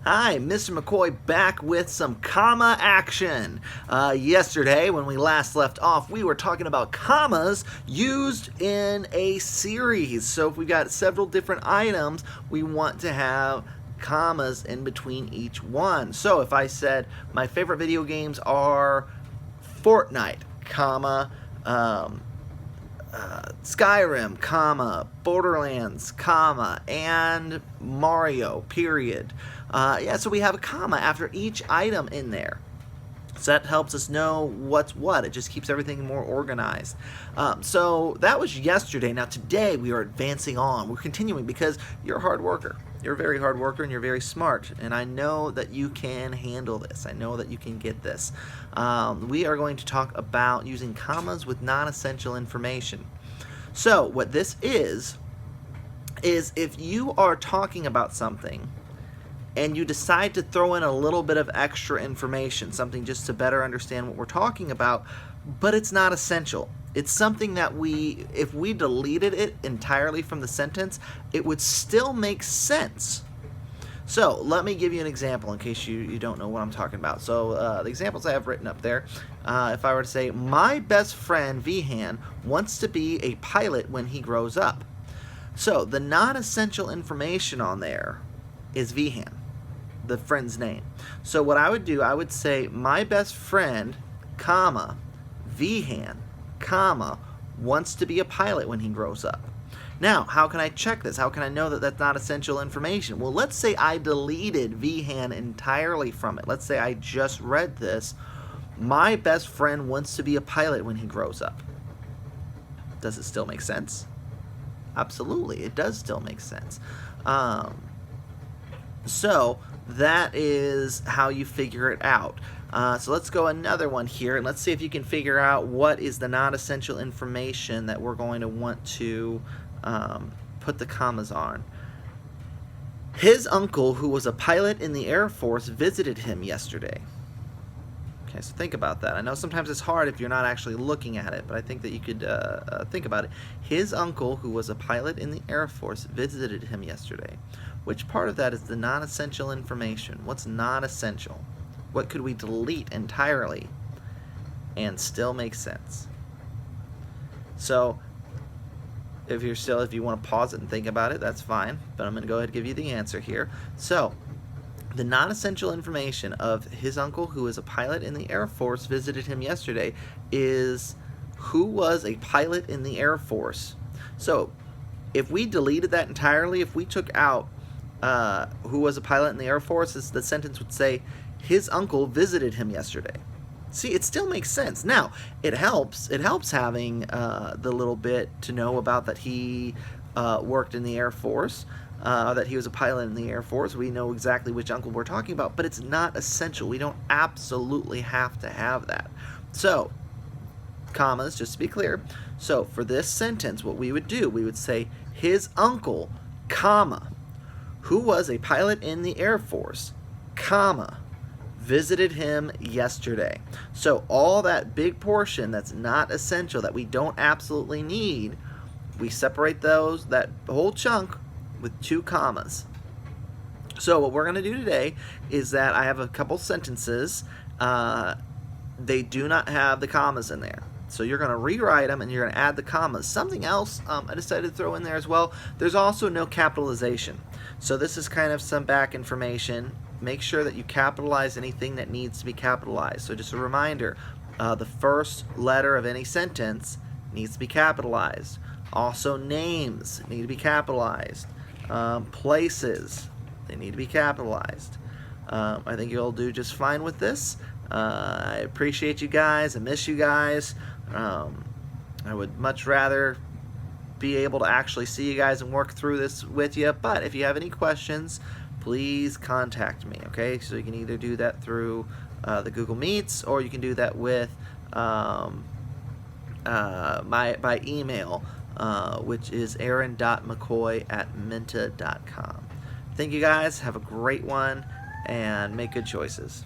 Hi, Mr. McCoy back with some comma action. Yesterday, when we last left off, we were talking about commas used in a series. So if we've got several different items, we want to have commas in between each one. So if I said my favorite video games are Fortnite, comma, Skyrim, comma, Borderlands, comma, and Mario, period. So we have a comma after each item in there. So that helps us know what's what. It just keeps everything more organized. So that was yesterday. Now today we are advancing on. We're continuing because you're a hard worker. You're a very hard worker and you're very smart. And I know that you can handle this. I know that you can get this. We are going to talk about using commas with non-essential information. So what this is if you are talking about something and you decide to throw in a little bit of extra information, something just to better understand what we're talking about, but it's not essential. It's something that if we deleted it entirely from the sentence, it would still make sense. So let me give you an example in case you don't know what I'm talking about. So the examples I have written up there, if I were to say, my best friend Vihan wants to be a pilot when he grows up. So the non-essential information on there is Vihan, the friend's name. So what I would do, I would say my best friend, comma, Vihan, comma, wants to be a pilot when he grows up. Now, how can I check this? How can I know that that's not essential information? Well, let's say I deleted Vihan entirely from it. Let's say I just read this. My best friend wants to be a pilot when he grows up. Does it still make sense? Absolutely, it does still make sense. So that is how you figure it out. So let's go another one here, and let's see if you can figure out what is the non-essential information that we're going to want to put the commas on. His uncle, who was a pilot in the Air Force, visited him yesterday. Okay, so think about that. I know sometimes it's hard if you're not actually looking at it, but I think that you could think about it. His uncle, who was a pilot in the Air Force, visited him yesterday. Which part of that is the non-essential information? What's not essential? What could we delete entirely and still make sense? So if you want to pause it and think about it, that's fine, but I'm going to go ahead and give you the answer here. So the non-essential information of his uncle, who is a pilot in the Air Force, visited him yesterday, is who was a pilot in the Air Force. So if we deleted that entirely, if we took out who was a pilot in the Air Force, the sentence would say, his uncle visited him yesterday. See, it still makes sense. Now, it helps having the little bit to know about that he worked in the Air Force, that he was a pilot in the Air Force. We know exactly which uncle we're talking about, but it's not essential. We don't absolutely have to have that. So, commas, just to be clear. So, for this sentence, what we would do, we would say, his uncle, comma, who was a pilot in the Air Force, comma, visited him yesterday. So all that big portion that's not essential, that we don't absolutely need, we separate that whole chunk with 2 commas. So what we're going to do today is that I have a couple sentences. They do not have the commas in there. So you're going to rewrite them and you're going to add the commas. Something else I decided to throw in there as well. There's also no capitalization. So this is kind of some back information. Make sure that you capitalize anything that needs to be capitalized. So just a reminder, the first letter of any sentence needs to be capitalized. Also names need to be capitalized. Places, they need to be capitalized. I think you'll do just fine with this. I appreciate you guys. I miss you guys. I would much rather be able to actually see you guys and work through this with you. But if you have any questions, please contact me, okay? So you can either do that through the Google Meets, or you can do that with by email, which is aaron.mccoy@minta.com. Thank you guys. Have a great one, and make good choices.